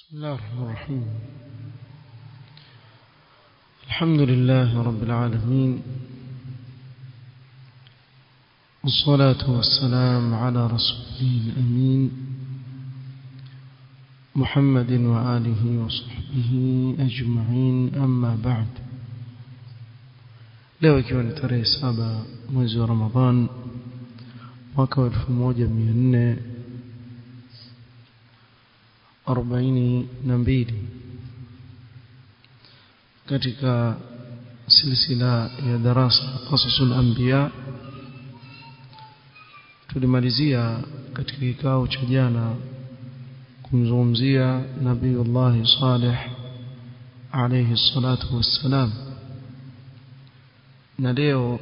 بسم الله الرحمن الرحيم. الحمد لله رب العالمين، والصلاة والسلام على رسوله الأمين محمد وآله وصحبه أجمعين، أما بعد. leo ikiwa ni tarehe 7 mwezi wa Ramadhan mwaka 1442 katika silsila ya darasa Qasasul Anbiya, tulimalizia katika kikao cha jana kumzungumzia Nabiiullah Salih alayhi salatu wassalam, na leo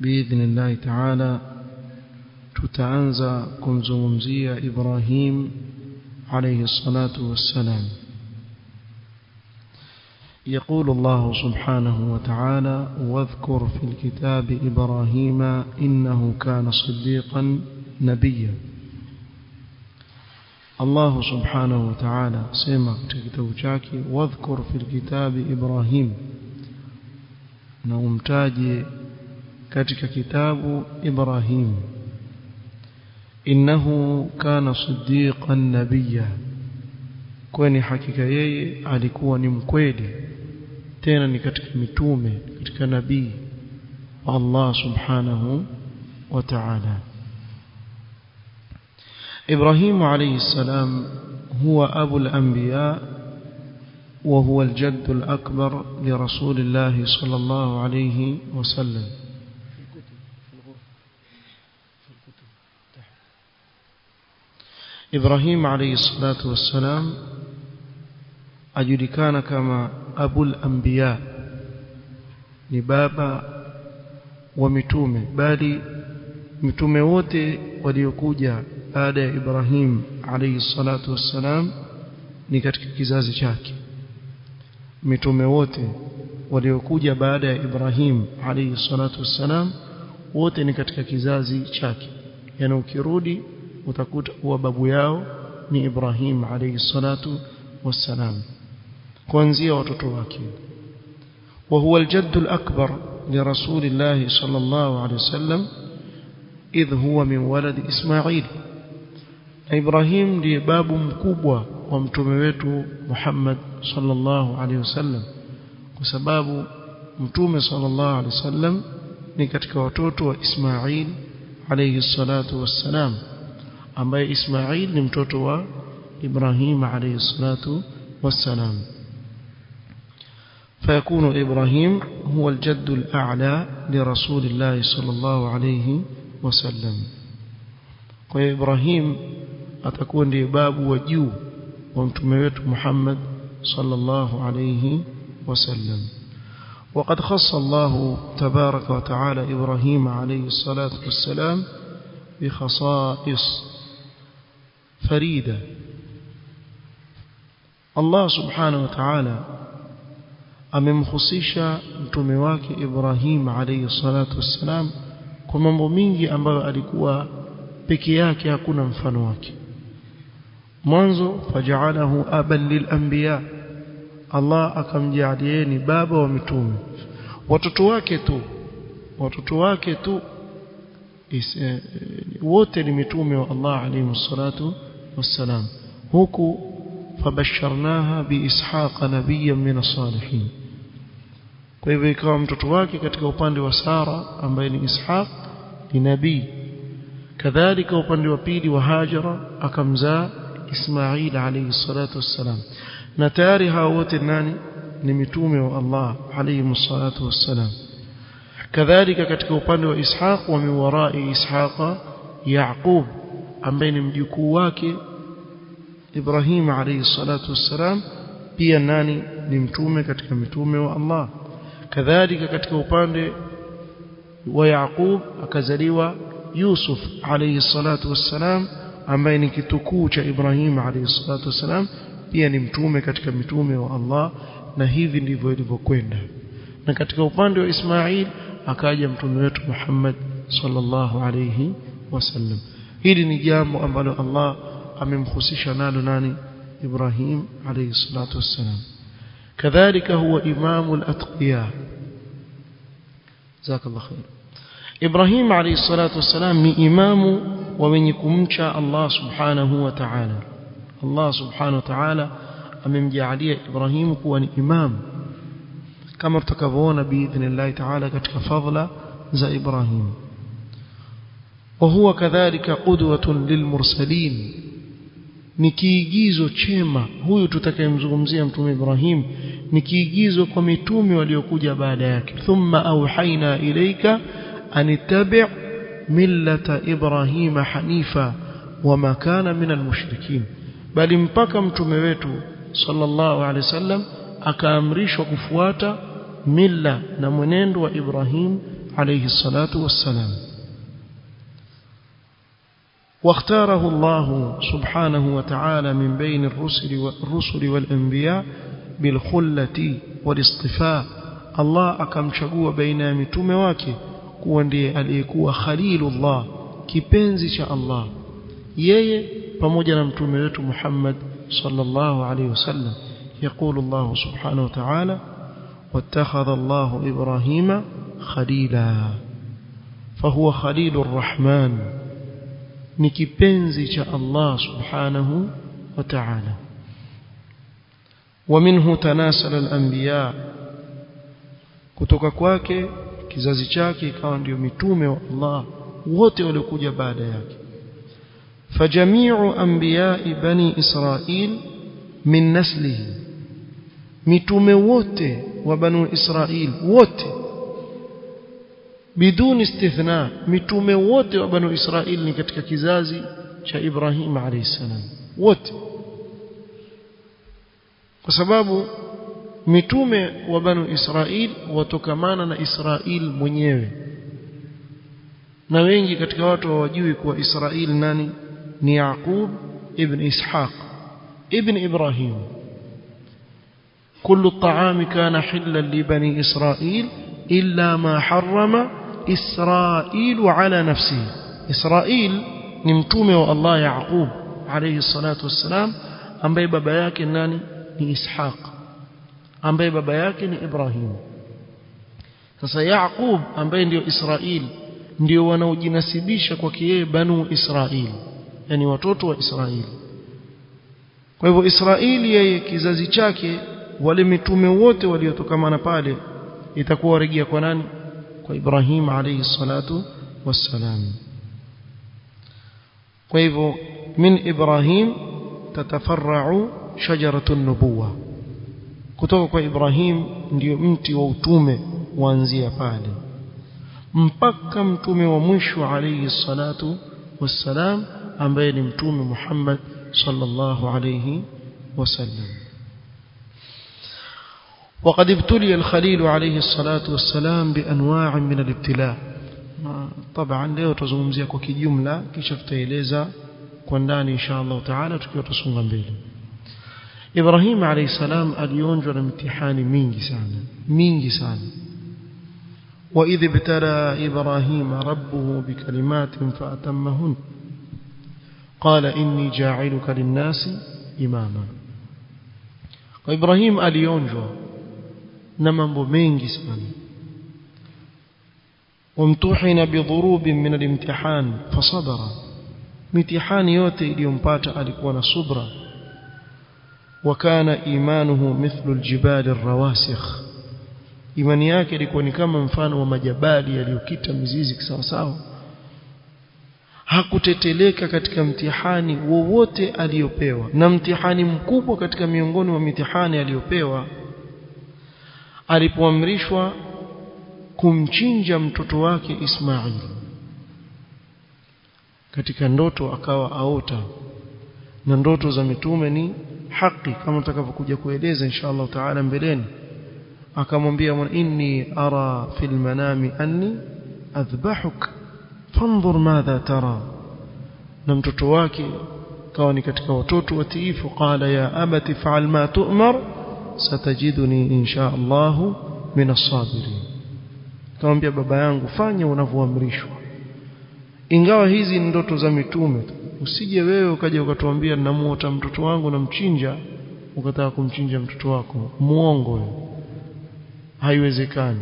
biidhnillah ta'ala tutaanza kumzungumzia Ibrahim alayhi salatu wassalam. يقول الله سبحانه وتعالى: واذكر في الكتاب إبراهيم إنه كان صديقا نبيا. الله سبحانه وتعالى سمع كتابك واذكر في الكتاب إبراهيم، نومتاجي katika kitabu Ibrahim, innahu kana siddiqan nabiyya, kwani hakika yeye alikuwa ni mkweli tena ni katika mitume, katika nabii wa Allah subhanahu wa ta'ala. Ibrahim alayhi salam huwa abu al-anbiya wa huwa al-jadd al-akbar li rasulillah sallallahu alayhi wa sallam. Ibrahim alayhi salatu wassalam ajulikana kama abul anbiya, ni baba wa mitume, bali mitume wote waliokuja baada ya Ibrahim alayhi salatu wassalam ni katika kizazi chake. Mitume wote waliokuja baada ya Ibrahim alayhi salatu wassalam wote ni katika kizazi chake, yani ukirudi utakuta kuwa babu yao ni Ibrahim alayhi salatu wassalam kuanzia watoto wake. Wa huwa al-jadd al-akbar li rasulillah sallallahu alayhi wasallam idh huwa min walad Ismail. Ibrahim ndiye babu mkubwa wa mtume wetu Muhammad sallallahu alayhi wasallam, kwa sababu mtume sallallahu alayhi wasallam ni katika watoto wa Ismail alayhi salatu wassalam, ambaye Ismail ni mtoto wa Ibrahim alayhi salatu wassalam. فيكون إبراهيم هو الجد الأعلى لرسول الله صلى الله عليه وسلم. وإبراهيم أتكون لباب وجو ومتموت محمد صلى الله عليه وسلم. وقد خص الله تبارك وتعالى إبراهيم عليه الصلاة والسلام بخصائص فريدة. الله سبحانه وتعالى amemkhusisha mtume wake Ibrahim alayhi salatu wassalam kwa mambo mingi ambayo alikuwa peke yake, hakuna mfano wake. Mwanzo, faja'alahu aban lil anbiya, Allah akamjalia ni baba wa mitume. Watoto wake tu wote ni mitume wa Allah alayhi salatu wassalam. Huku fabasharnaha bi Ishaqa nabiyyan min as-salihin, kwa hivyo ikawa mtoto wake katika upande wa Sara ambaye ni Ishaq ni nabii. Kadhalika upande wa pili wa Hajara akamzaa Ismail alayhi salatu wassalam, na tayari hao wote nani ni mitume wa Allah alayhi salatu wassalam. Kadhalika katika upande wa Ishaq wa miwarai Ishaqa Yaqub ambaye ni mjukuu wake Ibrahim alayhi salatu wassalam, pia nani ni mtume katika mitume wa Allah. Kadhalika katika upande wa Yaqub akazaliwa Yusuf alayhi salatu wassalam ambaye ni kitukuu cha Ibrahim alayhi salatu wassalam, pia ni mtume katika mitume wa Allah. Na hivi ndivyo ilivyokwenda. Na katika upande wa Ismail akaja mtume wetu Muhammad sallallahu alayhi wasallam. Hili ni jambo ambalo Allah amemhusisha nalo nani إبراهيم عليه الصلاة والسلام. كذلك هو إمام الأتقياء. جزاك الله خير. إبراهيم عليه الصلاة والسلام ni imamu wa wenye kumcha Allah subhanahu wa ta'ala. Allah subhanahu wa ta'ala amemjalia Ibrahim kuwa ni imam, kama tutakavyoona biidhnillah ta'ala katika fadhila za Ibrahim. وهو كذلك قدوة للمرسلين, ni kiigizo chema huyu tutakayemzungumzia mtume Ibrahim, ni kiigizo kwa mitume waliokuja baada yake. Thumma auhaina ilayka an ittabi' millata Ibrahim hanifa wama kana minal mushrikin, bali mpaka mtume wetu sallallahu alaihi wasallam akaamrishwa kufuata milla na mwenendo wa Ibrahim alayhi salatu wassalam. واختاره الله سبحانه وتعالى من بين الرسل والأنبياء بالخلة والاصطفاء. الله akamchagua baina ya mitume wake kuwa ndiye aliyekuwa khalilullah, kipenzi cha Allah, yeye pamoja na mtume wetu Muhammad sallallahu alayhi wasallam. يقول الله سبحانه وتعالى واتخذ الله إبراهيم خليلا فهو خليل الرحمن, ni kipenzi cha Allah subhanahu wa ta'ala. ومنه تناسل الأنبياء, kutoka kwake kizazi chake ikawa ndio mitume wa Allah wote waliokuja baada yake. فجميع أنبياء بني إسرائيل من نسله, mitume wote wa banu Israil wote biduni istithna, mitume wote wa banu Israil ni katika kizazi cha Ibrahim alayhi salam wote, kwa sababu mitume wa banu Israil watokamana na Israil mwenyewe, na wengi katika watu hawajui kuwa Israil nani ni Yaqub ibn Ishaq ibn Ibrahim. كل الطعام كان حلا لبني إسرائيل إلا ما حرم إسرائيل على نفسه. إسرائيل ni mtume wa Allah Yaqub alayhi salatu wassalam, ambaye baba yake nani ni Ishaq, ambaye baba yake ni Ibrahim. Sasa Yaqub ambaye ndio Israil ndio wanaojinasibisha kwa yeye banu Israil, yani watoto wa Israil. Kwa hivyo Israili yeye kizazi chake wale mitume wote waliotokamana pale itakuwa rejea kwa nani? Kwa Ibrahim alayhi salatu wassalam. Kwa hivyo min Ibrahim tatafarra'u shajaratun nubuwa, kutoka kwa Ibrahim ndio mti wa utume kuanzia pale mpaka mtume wa mwisho alayhi salatu wassalam, ambaye ni mtume Muhammad sallallahu alayhi wasallam. وقد ابتلي الخليل عليه الصلاة والسلام بأنواع من الابتلاء. طبعا leo tuzungumzia kwa kijumla, kisha tutaeleza kwa ndani insha Allah taala tukiwa tusonga mbele. Ibrahim alayhi salam alionjwa na mitihani mingi sana. وإذ ابتلى إبراهيم ربه بكلمات فأتمهن قال إني جاعلك للناس إماما. وإبراهيم alionjwa na mambo mengi sana. وامتحن بضروب من الامتحان فصبر, mitihani yote iliyompata alikuwa na subra. وكان إيمانه مثل الجبال الرواسخ, imani yake ilikuwa ni kama mfano wa majabali yaliyokita mizizi kisawasawa. Hakuteteleka katika mtihani wowote aliyopewa, na mtihani mkubwa katika miongoni wa mitihani aliyopewa alipoamrishwa kumchinja mtoto wake Ismail. Katika ndoto akawa aota, na ndoto za mitume ni haki kama tutakavyokuja kueleza insha Allah taala mbeleni. Akamwambia, inni ara fil manami anni adhbahuk fanzur madha tara, na mtoto wake kawa ni katika watoto watiifu. Qala ya abati fa'al ma tu'mar satajiduni insha Allah min as-sabirin, akamwambia baba yangu fanya unavyoamrishwa. Ingawa hizi ndoto za mitume usije wewe ukaja ukatuambia ninamuota mtoto wangu namchinja ukataka kumchinja mtoto wako. Muongo wewe, haiwezekani.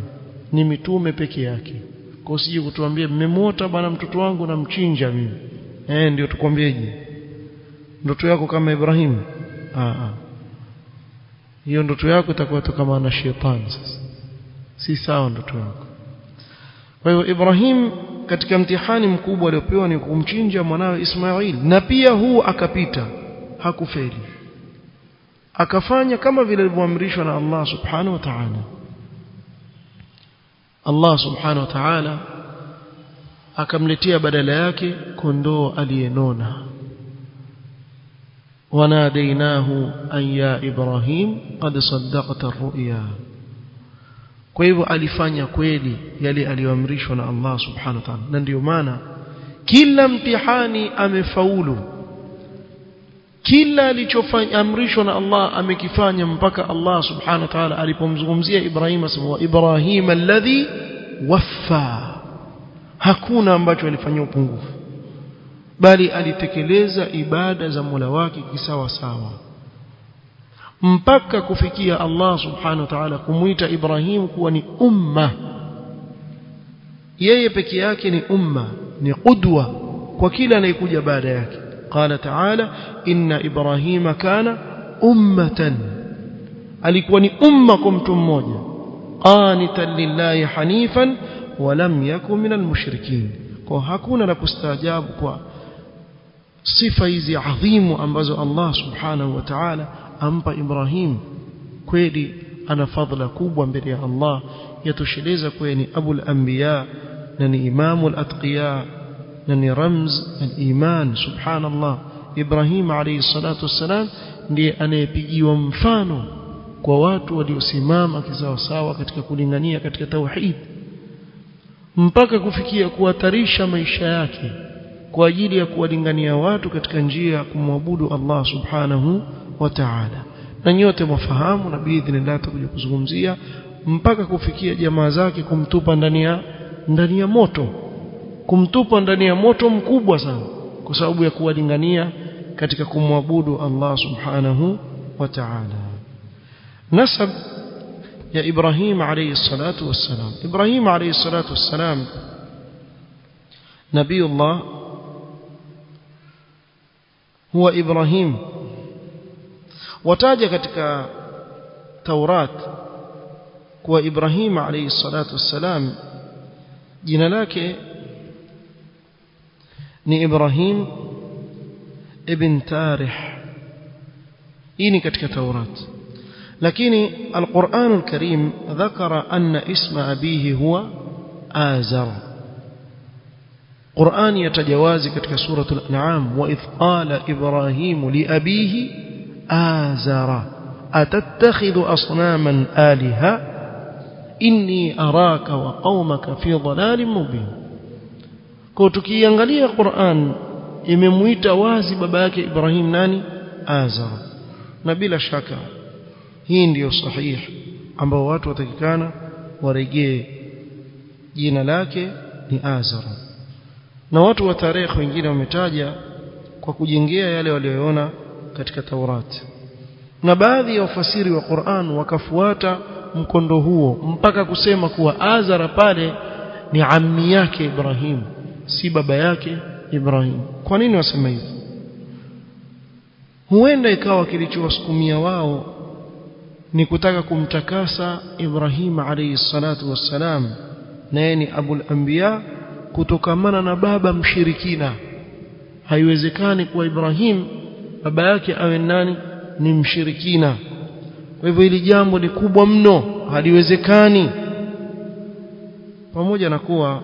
Ni mitume peke yake. Kwa usije kutuambia mmemuota bwana mtoto wangu namchinja mimi. Ndio tukwambieje? Ndoto yako kama Ibrahim? Hiyo ndoto yako itakuwa kama na shetani sasa. Si sawa ndoto yako. Kwa hiyo Ibrahim katika mtihani mkubwa aliopewa ni kumchinja mwanawe Ismail, na pia huu akapita, hakufeli. Akafanya kama vile alivyoamrishwa na Allah subhanahu wa ta'ala. Allah subhanahu wa ta'ala akamletea badala yake kondoo aliyenona. wanadainahu an ya Ibrahim qad saddaqta ar-ru'ya. Kwa hivyo alifanya kweli yale aliyoamrishwa na Allah subhanahu wa ta'ala, na ndio maana kila mtihani amefaulu. Kila alichofanya amrishwa na Allah amekifanya, mpaka Allah subhanahu wa ta'ala alipomzungumzia Ibrahim asema Ibrahim alladhi waffa. Hakuna ambacho alifanyia upungufu, bali alitekeleza ibada za Mola wake kisawa sawa, mpaka kufikia Allah subhanahu wa ta'ala kumuita Ibrahim kuwa ni umma. Yeye peke yake ni umma, ni qudwa kwa kila anayekuja baada yake. Qala ta'ala inna Ibrahima kana ummatan, alikuwa ni umma kwa mtu mmoja. Qanitan lillahi hanifan wa lam yakun minal mushrikin. Kwa hakuna la kustaajabu kwa sifa hizi adhimu ambazo Allah subhanahu wa ta'ala ampa Ibrahim. Kweli ana fadhila kubwa mbele ya Allah, yatosheleza kuwa ni abul anbiya na ni imamul atqiya na ni ramz al-iman. Subhanallah, Ibrahim alayhi salatu wassalam ndiye anayepigiwa mfano kwa watu waliosimama kisawasawa katika kulingania katika tauhid, mpaka kufikia kuhatarisha maisha yake kwa ajili ya kuwalingania watu katika njia ya kumwabudu Allah subhanahu wa ta'ala. Na nyote mwafahamu, na biidhnillah tutakuja kuzungumzia, mpaka kufikia jamaa zake kumtupa ndani ya moto, kumtupa ndani ya moto mkubwa sana kwa sababu ya kuwalingania katika kumwabudu Allah subhanahu wa ta'ala. Nasab ya Ibrahim alayhi salatu wassalam. Ibrahim alayhi salatu wassalam nabiyullah huwa Ibrahim. Wataja katika Taurat kwa Ibrahim alayhi salatu wassalam jina lake ni Ibrahim ibn Tarih. Hii ni katika Taurat, lakini Al-Qur'an Al-Karim dhakara anna isma abihi huwa Azar. Qur'an yatajawazi katika suratul An'am, wa idh qala Ibrahim li abihi Azara atattakhidhu asnaman alaha inni araka wa qaumaka fi dhalalin mubin. Kwa tukiangalia Qur'an imemuita wazi baba yake Ibrahim nani? Azar. Na bila shaka hii ndiyo sahihi ambao watu watakikana warejee, jina lake ni Azar. Na watu wa tarehe wengine wametaja kwa kujengea yale walioona katika Taurat, na baadhi ya wafasiri wa Qur'an wakafuata mkondo huo mpaka kusema kuwa Azara pale ni ammi yake Ibrahim, si baba yake Ibrahim. Kwa nini wasema hivyo? Huenda ikawa kilichowasukumia wao ni kutaka kumtakasa Ibrahim alayhi salatu wassalam, na yeye ni abul anbiya, kutokamana na baba mshirikina. Haiwezekani kwa Ibrahim baba yake awe nani? Ni mshirikina. Kwa hivyo hili jambo ni kubwa mno, haliwezekani. Pamoja na kuwa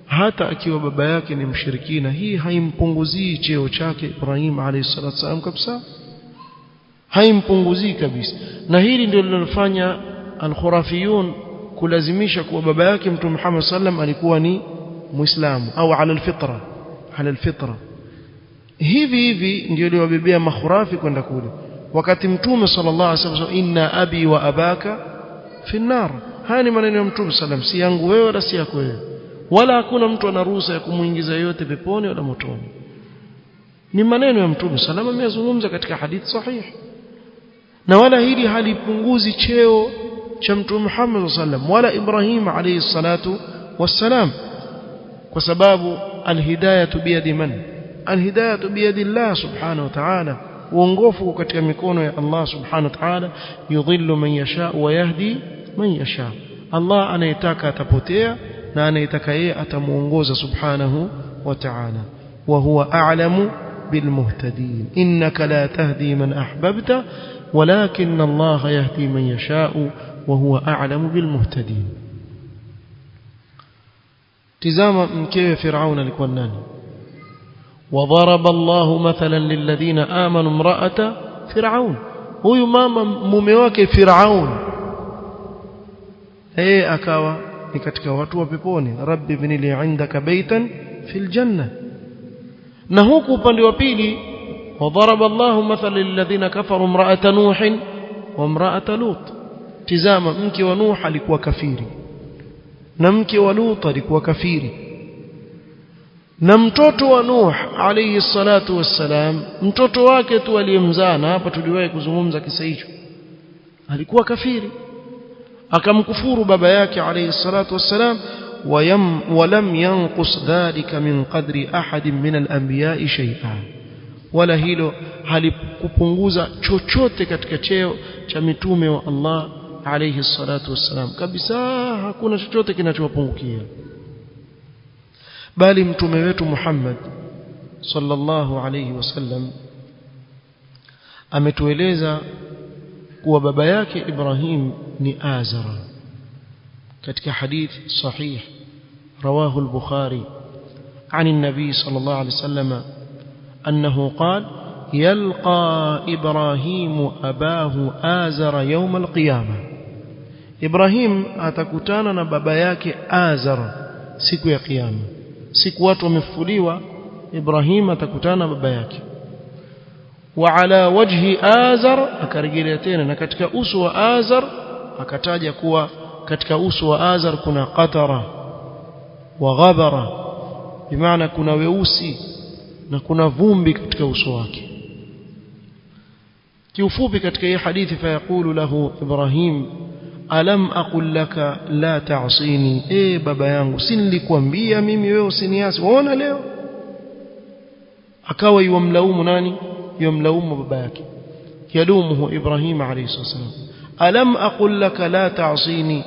hata akiwa baba yake ni mshirikina, hii haimpunguzii cheo chake Ibrahim alayhi salatu wasallam kabisa, haimpunguzii kabisa. Na hili ndio linalofanya al-khurafiyun kulazimisha kuwa baba yake Mtume Muhammad sallam alikuwa ni Muislamu au ala al-fitra. Hivi ndio liwabebea makhurafi kwenda kule, wakati Mtume sallallahu alaihi wasallam inna abi wa abaka fi an-nar. Haya ni maneno ya Mtume sallam, si yangu wewe wala si yako wewe, wala hakuna mtu ana ruhusa ya kumuingiza yote peponi wala motoni. ni maneno ya Mtume salama ameyazungumza katika hadithi sahihi, na wala hili halipunguzi cheo cha Mtume Muhammad sallam wala Ibrahim alayhi salatu wassalam, kwa sababu alhidayatu biyadi man, alhidayatu biyadi Allah subhanahu wa ta'ala, uongofu katika mikono ya Allah subhanahu wa ta'ala. Yudhillu man yasha wa yahdi man yasha, Allah anayetaka atapotea na anayetaka yeye atamuongoza subhanahu wa ta'ala. Wa huwa a'lamu bil muhtadin, innaka la tahdi man ahbabta walakin Allah yahdi man yasha wa huwa a'lamu bil muhtadin. tizama mkewe Firaun alikuwa nani? وضرب الله مثلا للذين آمنوا امرأة فرعون, huyu mama mume wake Firaun akawa ni katika watu wa peponi. Rabbi ibni li indaka baytan fil janna. Na huku upande wa pili وضرب الله مثلا للذين كفروا امرأة نوح وامرأة لوط. tizama mke wa Nuh alikuwa kafiri na mke wa Lut alikuwa kafiri, na mtoto wa Nuh alayhi salatu wassalam, mtoto wake tu aliyemzaa, na hapa tuliwahi kuzungumza kisa hicho, alikuwa kafiri, akamkufuru baba yake alayhi salatu wassalam. ولم ينقص ذلك من قدر أحد من الأنبياء شيئا, wala hilo halikupunguza chochote katika cheo cha mitume wa Allah alayhi salatu wassalam kabisa, hakuna chochote kinachowapungukia. bali mtume wetu Muhammad sallallahu alayhi wasallam ametueleza kuwa baba yake Ibrahim ni Azara katika hadithi sahih rawahu al-Bukhari عن النبي صلى الله عليه وسلم أنه قال يلقى إبراهيم أباه آزر يوم القيامة. إبراهيم atakutana baba yake Azar siku ya kiyama. Siku watu wamefufuliwa, Ibrahim atakutana baba yake. Wa ala wajhi Azar, akarejelea tena, na katika uso wa Azar akataja kuwa katika uso wa Azar kuna qatara wa ghabara, bimaana kuna weusi na kuna vumbi katika uso wake. kiufupi katika hii hadithi, fayaqulu lahu Ibrahim alam aqul laka la ta'sini, baba yangu, si nilikwambia mimi wewe usiniasi? waona leo akawa yumlaumu nani? yumlaumu baba yake. yalumuhu Ibrahim alayhi salam, alam aqul laka la ta'sini.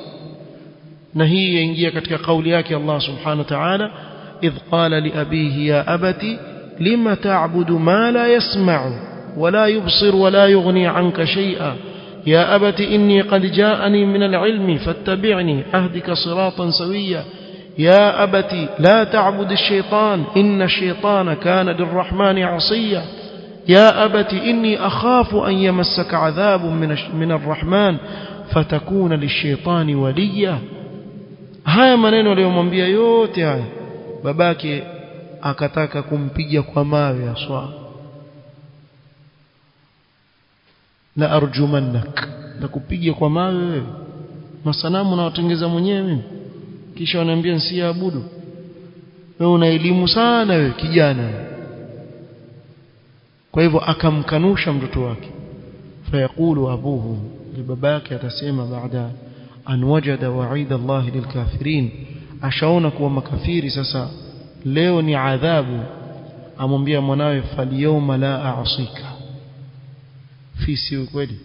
na hii yaingia katika kauli yake Allah subhanahu wa ta'ala, idh qala li abihi ya abati lima ta'budu ma la yasma'u wa la yubsir wa la yughni 'anka shay'a يا أبت إني قد جاءني من العلم فاتبعني أهدك صراطا سويا يا أبت لا تعبد الشيطان إن الشيطان كان للرحمن عصيا يا أبت إني أخاف أن يمسك عذاب من الرحمن فتكون للشيطان وليا. haya maneno aliyomwambia yote haya babake akataka kumpiga kwa mawe aswa, la arjumannak, nakupiga kwa mawe wewe, masanamu na watengeza mwenyewe mimi, kisha wanaambia nsiabudu. wewe una elimu sana wewe kijana. kwa hivyo akamkanusha mtoto wake. fayaqulu abuhu, babake atasema baada an wajada wa'ida Allah lilkafirin, ashaona kuwa makafiri sasa leo ni adhabu, amwambia mwanawe falyawma la a'sika, fisi kweli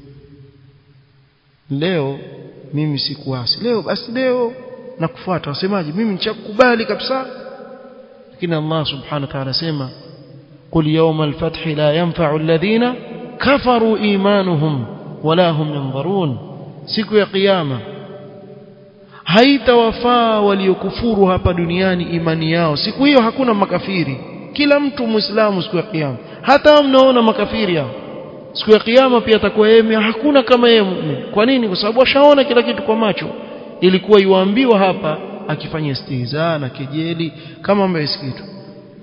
leo mimi sikuasi, leo basi leo nakufuata. wasemaje? mimi nichakubali kabisa. lakini Allah subhanahu wa ta'ala sema qul yawmal fathi la yanfa'u alladhina kafaru imanuhum wala hum yanzurun, siku ya kiyama haitawafaa waliokufuru hapa duniani imani yao. siku hiyo hakuna makafiri, kila mtu muislamu siku ya kiyama. hata mnaona makafiri hao siku ya kiyama pia atakuwa yeye hakuna kama yeye muumini. kwa nini? kwa sababu ashaona kila kitu kwa macho. ilikuwa yuambiwa hapa akifanya istihza na kejeli kama ambaye kitu,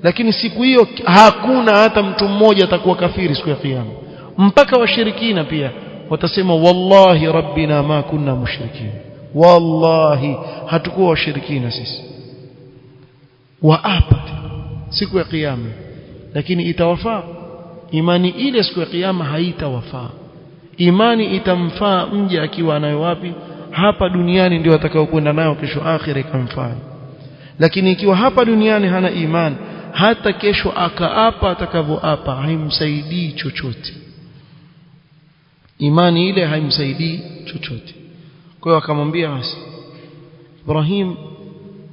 lakini siku hiyo hakuna hata mtu mmoja atakuwa kafiri siku ya kiyama. mpaka washirikina pia watasema wallahi rabbina ma kunna mushrikin, wallahi hatakuwa washirikina sisi. waapa siku ya kiyama lakini itawafaa imani ile siku ya kiyama haitawafaa. Imani itamfaa mja akiwa nayo wapi? Hapa duniani ndio atakayokwenda nayo kesho akhira ikamfaa. Lakini ikiwa hapa duniani hana imani, hata kesho akaapa atakavyoapa haimsaidii chochote. Imani ile haimsaidii chochote. Kwa hiyo akamwambia basi Ibrahim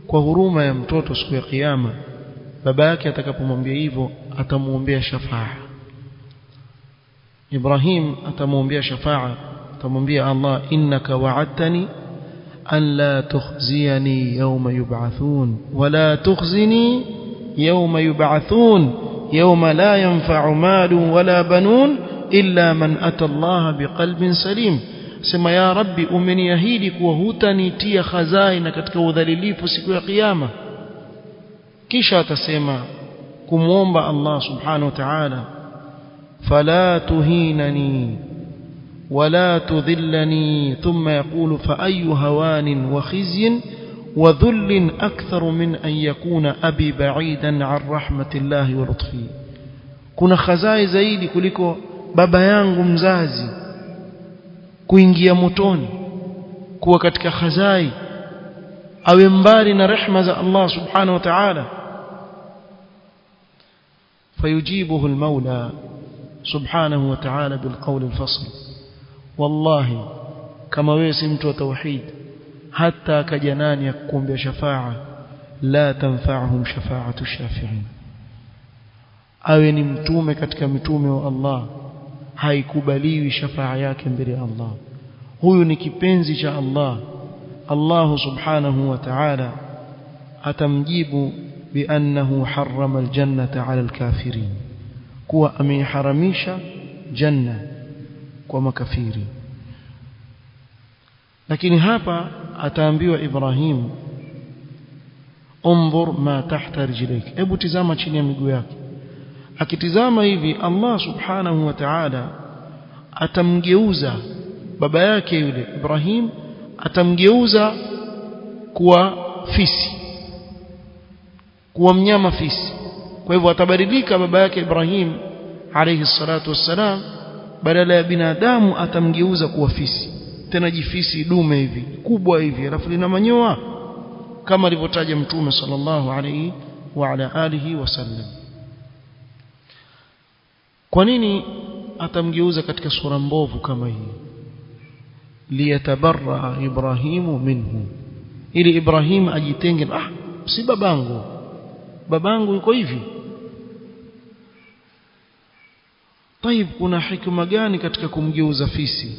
kwa huruma ya mtoto siku ya kiyama, baba yake atakapomwambia hivyo atamuombea shafaa. Ibrahim atamuombea shafaa, atamwambia Allah, innaka wa'adtani an la tukhziyani yawma yub'athun wa la tukhzini yawma yub'athun yawma la yanfa'u malun wala banun illa man ata Allah biqalbin salim. Sema ya Rabbi, umeniahidi kuwa hutanitia khazaina katika udhalilifu siku ya kiyama. Kisha atasema kumuomba Allah subhanahu wa ta'ala, fala tuhinani wala tudhillani, thumma yaqulu fa ayu hawanin wa khizyin wa dhullin akthar min an yakuna abi ba'idan an rahmatillahi wa lutfi. Kuna khazai zaidi kuliko baba yangu mzazi kuingia motoni, kuwa katika khazai, awe mbali na rehema za Allah subhanahu wa ta'ala. فيجيبه المولى سبحانه وتعالى بالقول الفصل. والله كما ويسمت وتوحيد حتى كجنان يقوم بشفاعة لا تنفعهم شفاعة الشافعين. awe ni mtume katika mitume wa Allah, haikubaliwi shafaa yake mbele ya Allah. Huyu ni kipenzi cha Allah. Allah subhanahu wa ta'ala atamjibu بأنه حرم الجنة على الكافرين, kuwa ameharamisha janna kwa makafiri. Lakini hapa ataambiwa Ibrahim, انظر ما تحت رجليك, hebu tizama chini ya miguu yake. Akitizama hivi, Allah subhanahu wa ta'ala atamgeuza baba yake yule Ibrahim, atamgeuza kuwa fisi, kuwa mnyama fisi. Kwa hivyo atabadilika baba yake Ibrahim alayhi salatu wassalam, badala ya binadamu atamgeuza kuwa fisi, tena jifisi dume hivi kubwa hivi, alafu lina manyoya kama alivyotaja Mtume sallallahu alayhi wa ala alihi wasallam. Kwa nini atamgeuza katika sura mbovu kama hii? Liyatabarra Ibrahimu minhu, ili Ibrahim ajitenge, si babangu yuko hivi. Taib, kuna hikma gani katika kumgeuza fisi?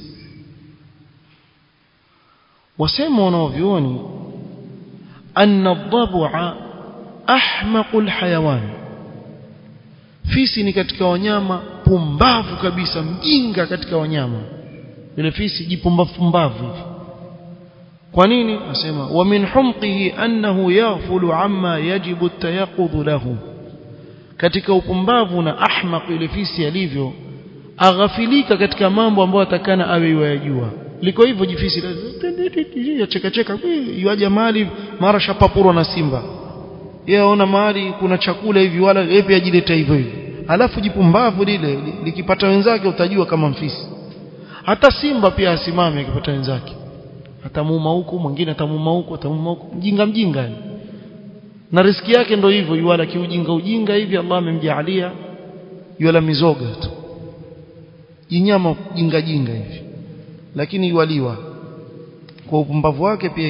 Wasema wanavyuoni anna adh-dhab'a ahmaqul hayawan, fisi ni katika wanyama pumbavu kabisa, mjinga katika wanyama. Yule fisi jipumbavu hivi. Kwa nini? Asema wa min humqihi annahu yaghfulu amma yajibu at-tayaqqudhu lahu, katika upumbavu na ahmaq yule fisi alivyo, aghafilika katika mambo ambayo atakana awe yajua. Liko hivyo jifisi cheka yuaje mali mara shapapurwa na simba, yeye aona mahali kuna chakula hivi, wala yeye ajileta hivyo hivyo. Alafu jipumbavu lile likipata wenzake utajua kama mfisi. Hata simba pia asimame akipata wenzake, atamuuma huko, mwingine atamuuma huko, mjinga na riski yake ndio hivyo, yuala kiujinga hivi. Allah amemjalia yuala mizoga tu, jinyama jinga hivi, lakini yualiwa kwa upumbavu wake. Pia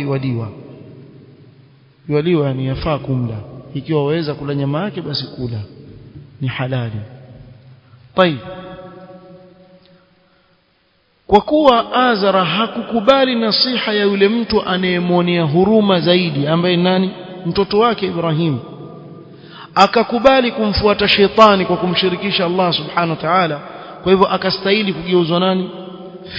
yualiwa yani yafaa kumla, ikiwa waweza kula nyama yake basi kula, ni halali. Tayeb, kwa kuwa Azara hakukubali nasiha ya yule mtu anayemwonea huruma zaidi, ambaye nani? Mtoto wake Ibrahim, akakubali kumfuata shetani kwa kumshirikisha Allah subhanahu wa ta'ala. Kwa hivyo akastahili kugeuzwa nani?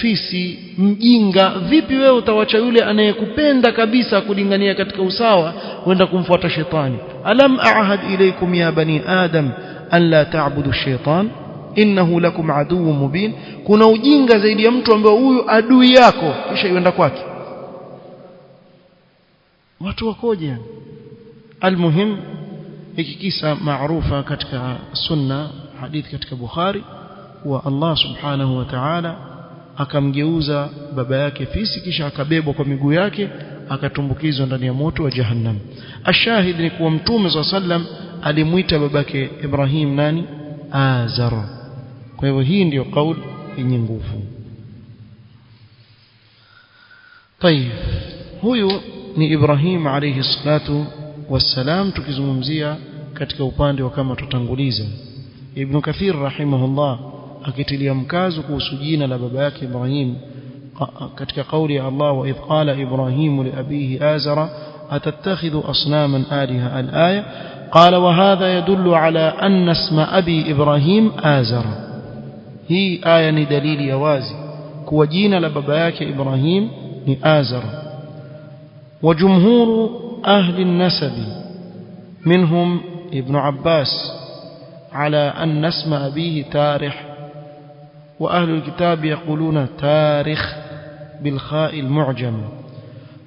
Fisi, mjinga. Vipi wewe utawacha yule anayekupenda kabisa kulingania katika usawa kwenda kumfuata shetani? Alam a'had ilaykum ya bani adam an la ta'budu ash-shaytan innahu lakum aduwwun mubin. Kuna ujinga zaidi ya mtu ambaye huyu adui yako kisha yuenda kwake? Watu wakoje? Almuhim, hiki kisa maarufa katika sunna hadithi katika Bukhari wa Allah subhanahu wa ta'ala akamgeuza baba yake fisi kisha akabebwa kwa miguu yake akatumbukizwa ndani ya moto wa jahannam. Ashahid ni kuwa Mtume sallam alimuita babake Ibrahim nani? Azar. Kwa hivyo hii ndio kauli yenye nguvu. طيب huyu ni Ibrahim alayhi salatu wassalam tukizungumzia katika upande wa kama tutanguliza. Ibn Kathir rahimahullah akitilia mkazo kuhusu jina la baba yake Ibrahim katika kauli ya Allah wa idh qala Ibrahim li abihi Azara atattakhidhu asnaman alaha al-aya qala wa hadha yadullu ala anna isma abi Ibrahim Azara. Hii aya ni dalili ya wazi kuwa jina la baba yake Ibrahim ni Azara. Wa jumhur ahli an-nasab minhum Ibn Abbas على أن اسم أبيه تارح وأهل الكتاب يقولون تارخ بالخاء المعجم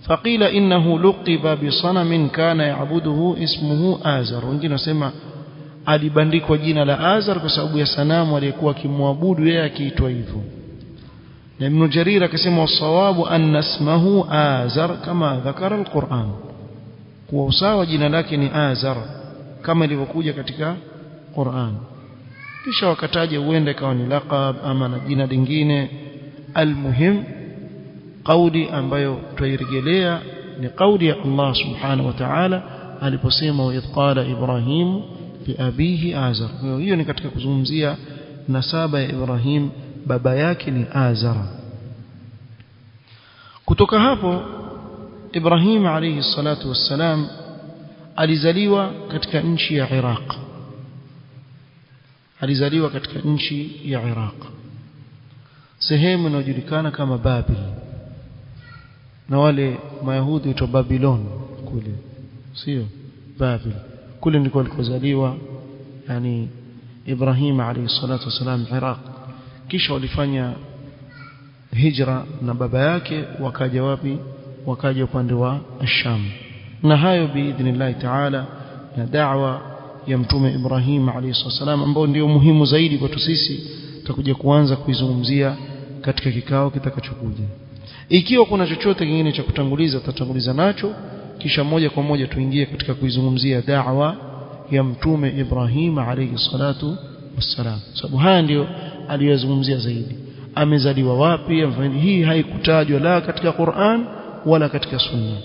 فقيل إنه لقب بصنم كان يعبده اسمه آزر. wengine wasema alibandikwa jina la Azar kwa sababu ya sanamu aliyekuwa akimwabudu yeye akiitwa hivyo. na Ibn Jarir akasema wasawabu anna ismahu Azar kama dhakara al-Qur'an, kwa usawa jina lake ni Azar kama ilivyokuja katika Qur'an. Kisha wakataja huenda ikawa ni laqab ama na jina lingine. Almuhim kauli ambayo tutairejelea ni kauli ya Allah subhanahu wa ta'ala aliposema wa idh qala Ibrahim li abihi Azar. Hiyo ni katika kuzungumzia nasaba ya Ibrahim, baba yake ni Azar. Kutoka hapo Ibrahim alayhi salatu wassalam alizaliwa katika nchi ya Iraq. Alizaliwa katika nchi ya Iraq, sehemu inayojulikana kama Babil, na wale Mayahudi huitwa Babylon kule, sio Babil. Kule ndiko alikozaliwa yani Ibrahim alayhi salatu wasalam Iraq. Kisha walifanya hijra na baba yake wakaja wapi? Wakaja upande wa Sham. Na hayo biidhnillah taala na da'wa ya Mtume Ibrahim alayhi salam ambao ndio muhimu zaidi kwetu sisi, tutakuja kuanza kuizungumzia katika kikao kitakachokuja. Ikiwa kuna chochote kingine cha kutanguliza tutatanguliza nacho, kisha moja kwa moja tuingie katika kuizungumzia da'wa ya Mtume Ibrahim alayhi salatu wassalam, sababu haya ndio aliyozungumzia zaidi. Amezaliwa wapi? Hii haikutajwa la katika Qur'an wala katika Sunna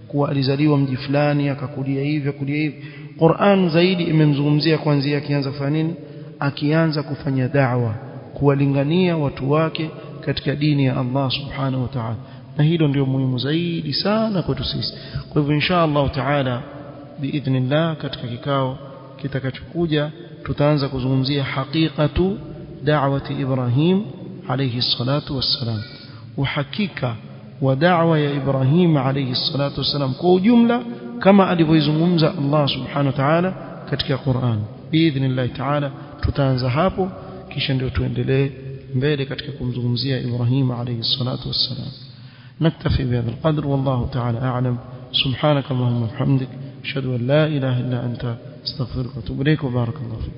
kuwa alizaliwa mji fulani akakulia hivi akulia hivi. Qur'an zaidi imemzungumzia kuanzia akianza kufanya nini? Akianza kufanya da'wa, kuwalingania watu wake katika dini ya Allah subhanahu wa ta'ala, na hilo ndio muhimu zaidi sana kwetu sisi. Kwa hivyo insha Allah ta'ala biidhnillah katika kikao kitakachokuja tutaanza kuzungumzia haqiqatu da'wati Ibrahim alayhi salatu wassalam, uhakika wa da'wa ya Ibrahim alayhi salatu wassalam kwa ujumla kama alivyoizungumza Allah subhanahu wa ta'ala katika Qur'an. Biidhnillah ta'ala tutaanza hapo, kisha ndio tuendelee mbele katika kumzungumzia Ibrahim alayhi salatu wassalam. naktafi bihadha alqadr wallahu ta'ala a'lam. subhanaka allahumma wa bihamdik ashhadu an la ilaha illa anta astaghfiruka wa atubu ilayk wa barakallahu fik.